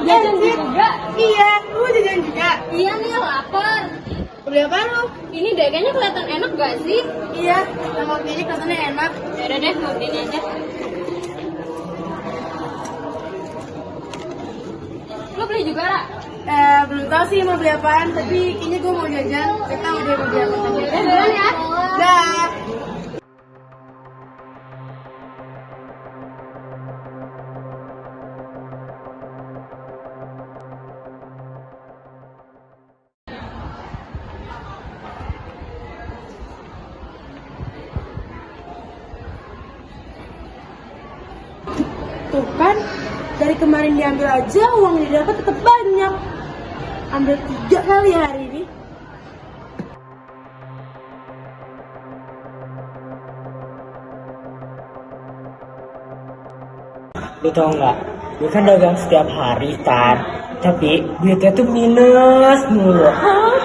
Jajan juga? Iya, lu jajan juga? Iya nih, lapar. Beli apa lu? Ini deh, kayaknya kelihatan enak gak sih? Iya, sama ini kelihatannya enak. Yaudah deh, mau beliin aja. Lo beli juga, Ra? Belum tahu sih mau beli apaan, tapi kayaknya gue mau jajan. Kita udah mau beli apa tadi. Yaudah, duluan ya. Dah. Tuh kan, dari kemarin diambil aja uang yang didapat tetap banyak. Ambil 3 kali hari ini. Lu tau nggak? Gue kan dagang setiap hari kan, tapi duitnya tuh minus mulu.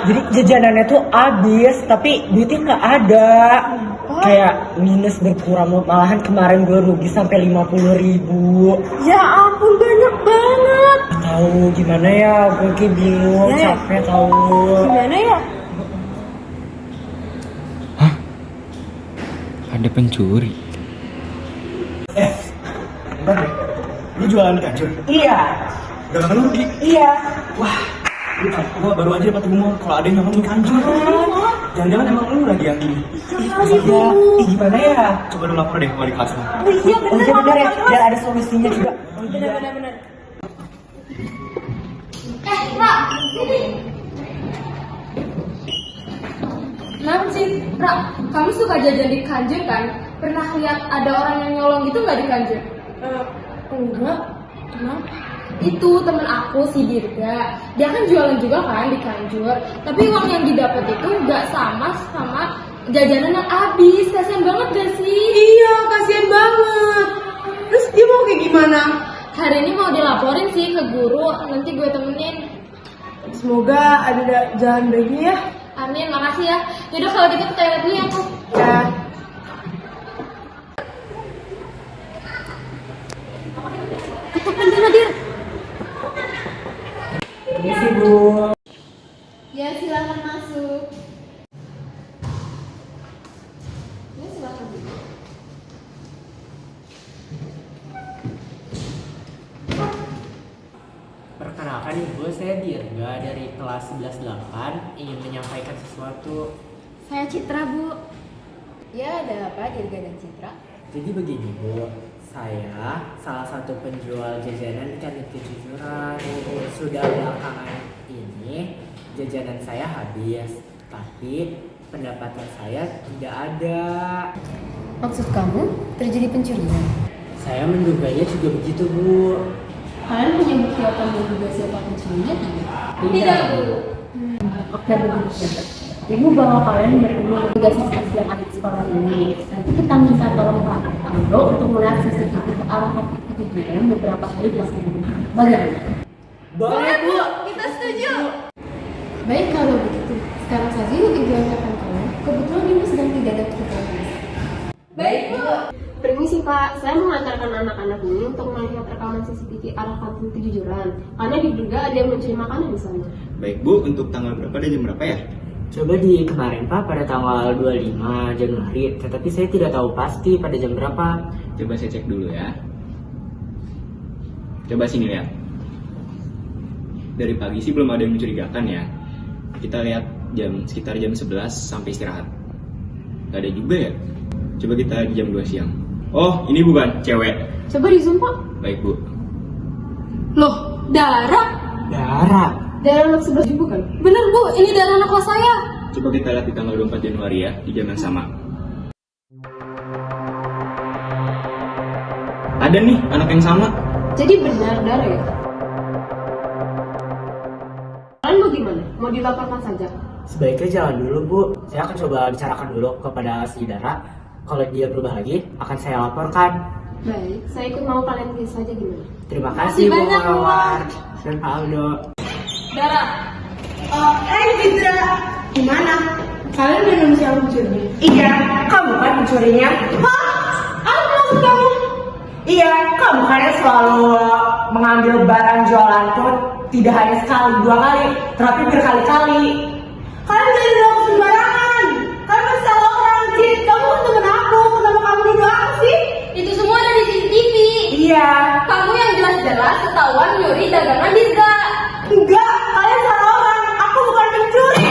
Jadi jajanannya tuh habis, tapi duitnya nggak ada. Kayak minus berkurang, malahan kemarin gue rugi sampai 50.000. Ya ampun, banyak banget. Tahu gimana ya? Gue kayak bingung, Ya. capek tahu. Gimana ya? Ada pencuri. Bentar deh, lu jualan di Kanjur? Iya, Dagangan lu rugi? iya. Wah, gua baru aja dapat umum kalau ada yang ngomongin Kanjur. Jangan-jangan emang lu lagi yang ini? Iya, gimana ya? Coba lu lapor deh wali kelas lu. Oh iya, Oh iya bener ya, biar ada solusinya juga. Benar. Ra, sini. Kenapa sih? Ra, kamu suka jajan di Kanjur kan? Pernah lihat ada orang yang nyolong gitu nggak di Kanjur? Enggak. Kenapa? Itu temen aku si Dirga, dia kan jualan juga kan di Kanjur, tapi uang yang didapat itu nggak sama jajanan yang habis. Kasian banget gak sih? Iya, kasihan banget. Terus dia mau kayak gimana? Hari ini mau dilaporin sih ke guru, nanti gue temenin. Semoga ada jalan baiknya ya. Amin, makasih ya. Yaudah kalau gitu kita lihat dulu ya aku. Ya. Ketuk pintunya, Dir. Permisi Bu. Ya, silakan masuk. Ya, silakan. Perkenalkan Ibu, saya Dirga dari kelas 11-8 ingin menyampaikan sesuatu. Saya Citra, Bu. Ya, ada apa Dirga dan Citra? Jadi begini Bu, saya salah satu penjual jajanan di Kantin Kejujuran. Sudah belakangan ini jajanan saya habis, tapi pendapatan saya tidak ada. Maksud kamu terjadi pencurian? Saya menduganya juga begitu Bu. Kalian punya bukti atau menduga siapa pencurinya tidak? Tidak, Bu. Oke, begitu. Ibu bawa kalian bertemu tugas asisten adik sekolah ini. Nanti kita minta tolong Pak Amro untuk melihat CCTV ke arah kejujuran beberapa hari belakangan ini. Bagaimana? Boleh Bu. Kita setuju. Baik kalau begitu, sekarang saja yuk Ibu antarkan kalian. Kebetulan Ibu sedang tidak ada kegiatan. Baik Bu. Permisi Pak, saya mengantarkan anak-anak ini untuk melihat rekaman CCTV arah kantin kejujuran. Karena diduga ada yang mencuri makanan di sana. Baik Bu, untuk tanggal berapa dan jam berapa ya? Coba di kemarin Pak pada tanggal 25 Januari, tetapi saya tidak tahu pasti pada jam berapa. Coba saya cek dulu ya. Coba sini lihat. Dari pagi sih belum ada yang mencurigakan ya. Kita lihat sekitar jam 11 sampai istirahat. Gak ada juga ya? Coba kita di jam 2 siang. Oh, ini bukan cewek. Coba di zoom Pak. Baik Bu. Loh, Dara? Darah. Dara anak 11 bukan? Bener Bu, ini Dara anak kelas saya. Coba kita lihat di tanggal 24 Januari ya, di jam yang sama. Ada nih anak yang sama. Jadi benar Dara ya? Kalian mau gimana? Mau dilaporkan saja? Sebaiknya jangan dulu Bu, saya akan coba bicarakan dulu kepada si Dara. Kalau dia berubah lagi, akan saya laporkan. Baik, saya ikut mau kalian pilih saja gimana? Terima kasih Bu banyak, Bu. Mawar dan Pak Aldo. Dara, Hai Citra. Gimana? Kalian udah nemu siapa pencurinya? Iya, kamu kan pencurinya. Hah? Apa maksud kamu? Iya, kamu kan selalu mengambil barang jualanku tidak hanya sekali, dua kali, tapi berkali-kali. Kalian jangan bilang aku sembarangan. Kalian masih salah orang, Jin. Kamu kan temen aku. Kenapa kamu nuduh aku sih? Itu semua ada di CCTV. Iya. Kamu yang jelas-jelas ketahuan nyuri dagangan Dirga. Enggak, kalian salah orang. Aku bukan pencuri.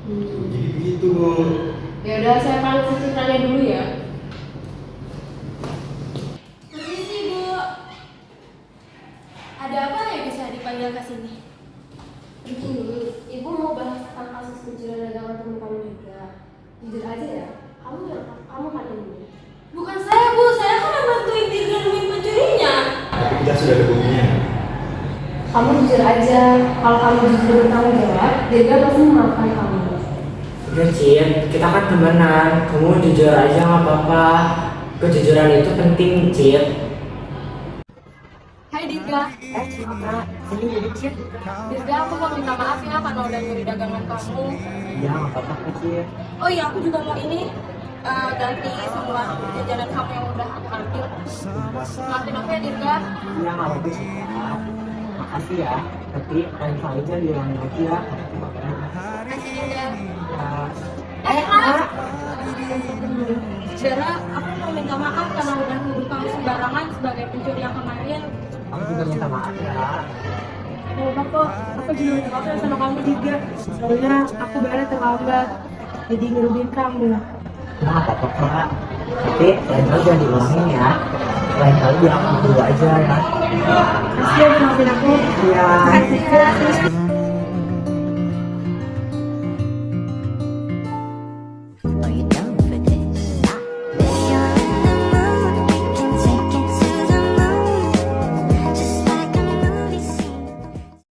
Jadi begitu. Ya udah, saya panggil citranya dulu ya. Permisi, Bu. Ada apa ya bisa dipanggil ke sini? Begini, Ibu mau bahas tentang kasus pencurian dagangan teman kamu juga. Jujur aja ya, kamu kan ini. Bukan saya, Bu. Saya kan yang bantuin Dirga nemuin pencurinya. Tapi kita sudah ada buktinya. Kamu jujur aja, kalau kamu jujur bertanggung jawab, Dirga pasti memaafkan kamu. Udah Cin, kita kan temenan, kamu jujur aja nggak apa-apa. Kejujuran itu penting Cin. Hai Dirga, Sini duduk Cin. Dirga aku mau minta maaf ya karena udah nyuri dagangan kamu. Iya nggak apa-apa Cin. Oh iya, aku juga mau ini ganti semua jajanan kamu yang udah aku ambil. Maafin aku ya Dirga. Iya nggak apa-apa Cin. Makasih ya, tapi lain kali aja bilangin lagi ya. Makasih Dirga. Kak. Dara, aku mau minta maaf karena udah nuduh kamu sembarangan sebagai pencuri yang kemarin. Aku juga minta maaf ya. Oh, kok aku juga minta maaf ya sama kamu juga. Soalnya aku bayarnya terlambat. Jadi ngerugiin kamu. Nggak apa-apa Kak. Tapi lain kali jangan diulangin ya. Lain kali bilang aku dulu aja ya. Kasian maafin aku. Iya. Makasih ya.